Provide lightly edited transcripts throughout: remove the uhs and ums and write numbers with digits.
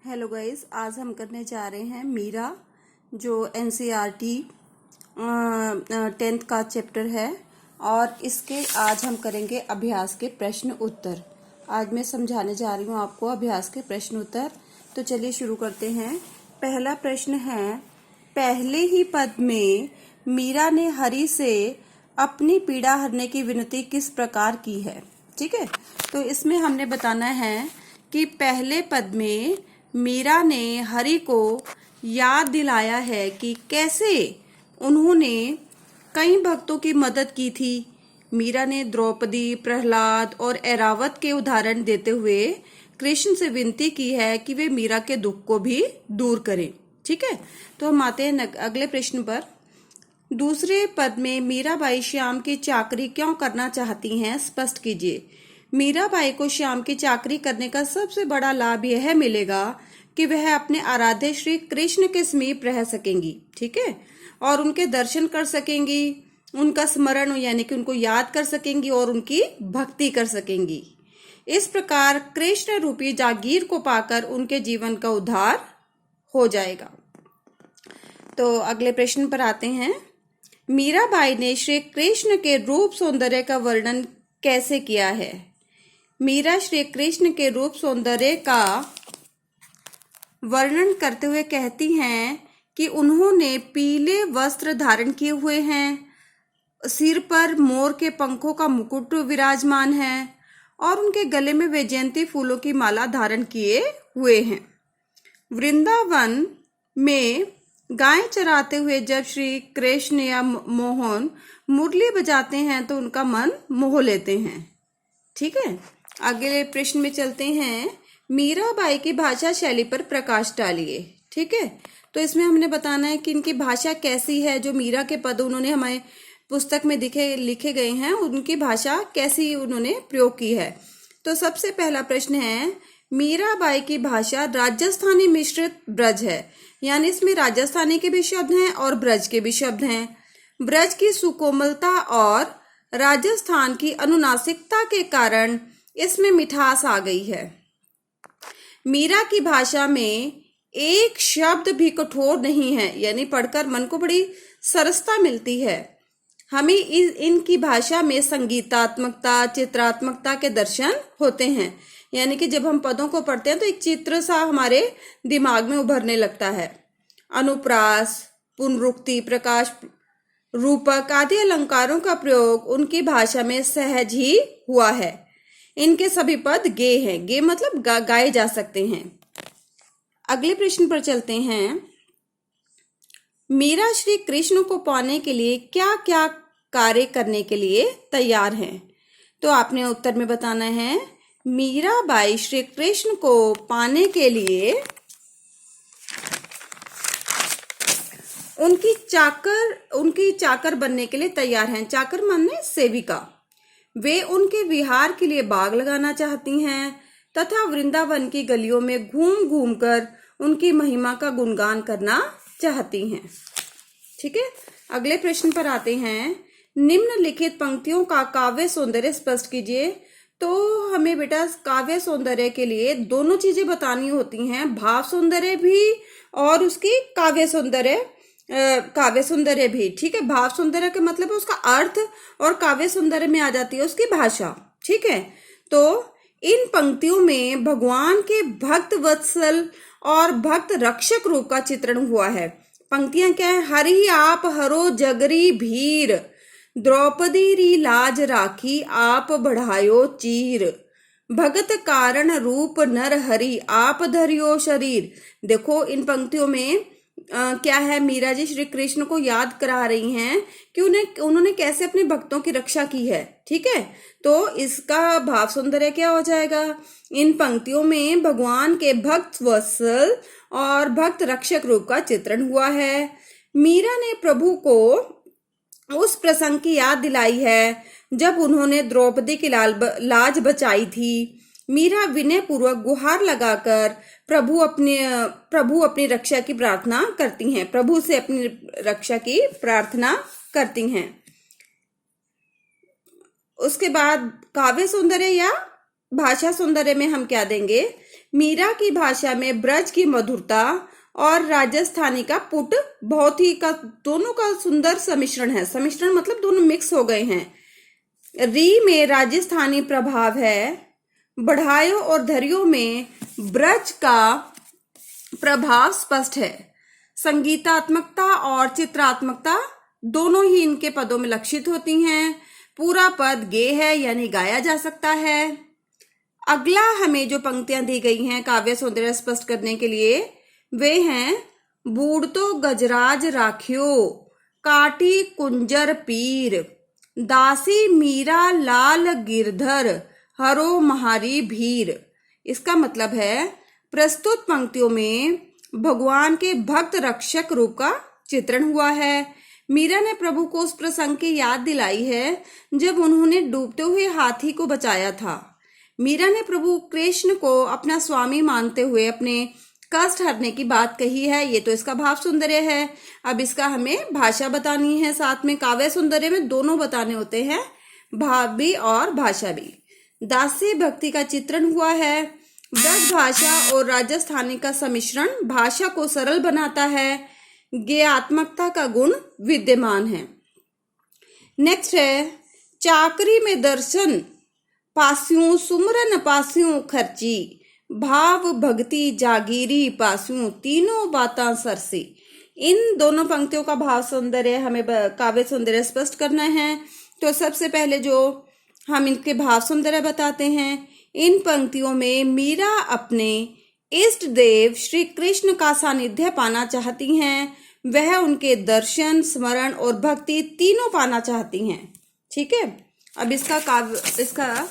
Hello guys, आज हम करने जा रहे हैं मीरा, जो एनसीईआरटी 10th का चैप्टर है। और इसके आज हम करेंगे अभ्यास के प्रश्न उत्तर। आज मैं समझाने जा रही हूँ आपको अभ्यास के प्रश्न उत्तर। तो चलिए शुरू करते हैं। पहला प्रश्न है, पहले ही पद में मीरा ने हरि से अपनी पीड़ा हरने की विनती किस प्रकार की है। ठीक है, तो इसमें हमने बताना है कि पहले पद में मीरा ने हरि को याद दिलाया है कि कैसे उन्होंने कई भक्तों की मदद की थी। मीरा ने द्रौपदी, प्रहलाद और ऐरावत के उदाहरण देते हुए कृष्ण से विनती की है कि वे मीरा के दुख को भी दूर करें। ठीक है, तो हम आते हैं अगले प्रश्न पर। दूसरे पद में मीराबाई श्याम की चाकरी क्यों करना चाहती हैं, स्पष्ट कीजिए। मीराबाई को श्याम की चाकरी करने का सबसे बड़ा लाभ यह मिलेगा कि वह अपने आराध्य श्री कृष्ण के समीप रह सकेंगी। ठीक है, और उनके दर्शन कर सकेंगी, उनका स्मरण यानी कि उनको याद कर सकेंगी और उनकी भक्ति कर सकेंगी। इस प्रकार कृष्ण रूपी जागीर को पाकर उनके जीवन का उद्धार हो जाएगा। तो अगले प्रश्न पर आते हैं। मीराबाई ने श्री कृष्ण के रूप सौंदर्य का वर्णन कैसे किया है। मीरा श्री कृष्ण के रूप सौंदर्य का वर्णन करते हुए कहती हैं कि उन्होंने पीले वस्त्र धारण किए हुए हैं, सिर पर मोर के पंखों का मुकुट विराजमान है और उनके गले में वैजयंती फूलों की माला धारण किए हुए हैं। वृंदावन में गाय चराते हुए जब श्री कृष्ण या मोहन मुरली बजाते हैं तो उनका मन मोह लेते हैं। ठीक है, अगले प्रश्न में चलते हैं। मीराबाई की भाषा शैली पर प्रकाश डालिए। ठीक है, तो इसमें हमने बताना है कि इनकी भाषा कैसी है। जो मीरा के पद उन्होंने हमारे पुस्तक में लिखे गए हैं, उनकी भाषा कैसी उन्होंने प्रयोग की है। तो सबसे पहला प्रश्न है, मीराबाई की भाषा राजस्थानी मिश्रित ब्रज है, यानी इसमें राजस्थानी के भी शब्द हैं और ब्रज के भी शब्द हैं। ब्रज की सुकोमलता और राजस्थान की अनुनासिकता के कारण इसमें मिठास आ गई है। मीरा की भाषा में एक शब्द भी कठोर नहीं है, यानी पढ़कर मन को बड़ी सरसता मिलती है। हमें इनकी भाषा में संगीतात्मकता, चित्रात्मकता के दर्शन होते हैं, यानी कि जब हम पदों को पढ़ते हैं तो एक चित्र सा हमारे दिमाग में उभरने लगता है। अनुप्रास, पुनरुक्ति, प्रकाश, रूपक आदि अलंकारों का प्रयोग उनकी भाषा में सहज ही हुआ है। इनके सभी पद गे हैं, गे मतलब गाए जा सकते हैं। अगले प्रश्न पर चलते हैं। मीरा श्री कृष्ण को पाने के लिए क्या क्या कार्य करने के लिए तैयार हैं। तो आपने उत्तर में बताना है, मीराबाई श्री कृष्ण को पाने के लिए उनकी चाकर बनने के लिए तैयार हैं। चाकर माने सेविका। वे उनके विहार के लिए बाग लगाना चाहती हैं तथा वृंदावन की गलियों में घूम घूम कर उनकी महिमा का गुणगान करना चाहती हैं। ठीक है, अगले प्रश्न पर आते हैं। निम्नलिखित पंक्तियों का काव्य सौंदर्य स्पष्ट कीजिए। तो हमें बेटा काव्य सौंदर्य के लिए दोनों चीजें बतानी होती हैं, भाव सौंदर्य भी और उसकी काव्य सौंदर्य भी। ठीक है, भाव सौंदर्य का मतलब है उसका अर्थ और काव्य सौंदर्य में आ जाती है उसकी भाषा। ठीक है, तो इन पंक्तियों में भगवान के भक्त वत्सल और भक्त रक्षक रूप का चित्रण हुआ है। पंक्तियां क्या है? हरि आप हरो जगरी भीर, द्रौपदी री लाज राखी आप बढ़ायो चीर, भगत कारण रूप नर हरि आप धरियो शरीर। देखो इन पंक्तियों में क्या है, मीरा जी श्री कृष्ण को याद करा रही हैं कि उन्होंने कैसे अपने भक्तों की रक्षा की है। ठीक है, तो इसका भाव सौंदर्य क्या हो जाएगा? इन पंक्तियों में भगवान के भक्त वत्सल और भक्त रक्षक रूप का चित्रण हुआ है। मीरा ने प्रभु को उस प्रसंग की याद दिलाई है जब उन्होंने द्रौपदी की लाज बचाई थी। मीरा विनय पूर्वक गुहार लगाकर प्रभु अपनी रक्षा की प्रार्थना करती हैं, प्रभु से अपनी रक्षा की प्रार्थना करती हैं। उसके बाद काव्य सौंदर्य या भाषा सौंदर्य में हम क्या देंगे? मीरा की भाषा में ब्रज की मधुरता और राजस्थानी का पुट बहुत ही का दोनों का सुंदर सम्मिश्रण है। सम्मिश्रण मतलब दोनों मिक्स हो गए हैं। री में राजस्थानी प्रभाव है। बढ़ायों और धरियों में ब्रज का प्रभाव स्पष्ट है। संगीतात्मकता और चित्रात्मकता दोनों ही इनके पदों में लक्षित होती हैं। पूरा पद गे है यानी गाया जा सकता है। अगला हमें जो पंक्तियां दी गई हैं काव्य सौंदर्य स्पष्ट करने के लिए वे हैं बूढ़ तो गजराज राख्यो, काटी कुंजर पीर, दासी मीरा लाल गिरधर, हरो महारी भीर। इसका मतलब है प्रस्तुत पंक्तियों में भगवान के भक्त रक्षक रूप का चित्रण हुआ है। मीरा ने प्रभु को उस प्रसंग की याद दिलाई है जब उन्होंने डूबते हुए हाथी को बचाया था। मीरा ने प्रभु कृष्ण को अपना स्वामी मानते हुए अपने कष्ट हरने की बात कही है। ये तो इसका भाव सौंदर्य है। अब इसका हमें भाषा बतानी है। साथ में काव्य सौंदर्य में दोनों बताने होते हैं, भाव भी और भाषा भी। दासी भक्ति का चित्रण हुआ है। ब्रज भाषा और राजस्थानी का सम्मिश्रण भाषा को सरल बनाता है। गेयात्मकता का गुण विद्यमान है। नेक्स्ट है चाकरी में दर्शन पास्यों सुमरन पास्यों खर्ची, भाव भक्ति जागीरी पास्यों तीनों बातां सरसी। इन दोनों पंक्तियों का भाव सौंदर्य हमें काव्य सौंदर्य स्पष्ट करना है। तो सबसे पहले जो हम इनके भाव सौंदर्य बताते हैं, इन पंक्तियों में मीरा अपने इष्ट देव श्री कृष्ण का सानिध्य पाना चाहती हैं। वह उनके दर्शन, स्मरण और भक्ति तीनों पाना चाहती हैं। ठीक है, अब इसका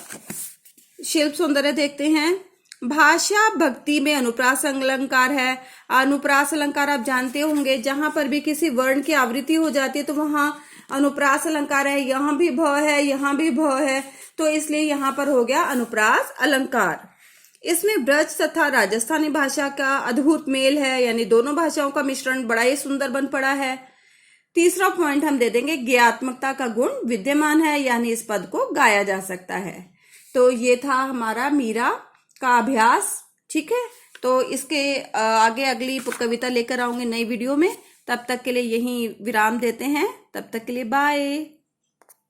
शिल्प सौंदर्य देखते हैं। भाषा भक्ति में अनुप्रास अलंकार है। अनुप्रास अलंकार आप जानते होंगे, जहां पर भी किसी वर्ण की आवृत्ति हो जाती है तो वहां अनुप्रास अलंकार है। यहाँ भी भ है, यहाँ भी भ है, तो इसलिए यहाँ पर हो गया अनुप्रास अलंकार। इसमें ब्रज तथा राजस्थानी भाषा का अद्भुत मेल है, यानी दोनों भाषाओं का मिश्रण बड़ा ही सुंदर बन पड़ा है। तीसरा पॉइंट हम दे देंगे ज्ञात्मकता का गुण विद्यमान है, यानी इस पद को गाया जा सकता है। तो ये था हमारा मीरा का अभ्यास। ठीक है, तो इसके आगे अगली कविता लेकर आऊंगी नई वीडियो में। तब तक के लिए यहीं विराम देते हैं। तब तक के लिए बाय।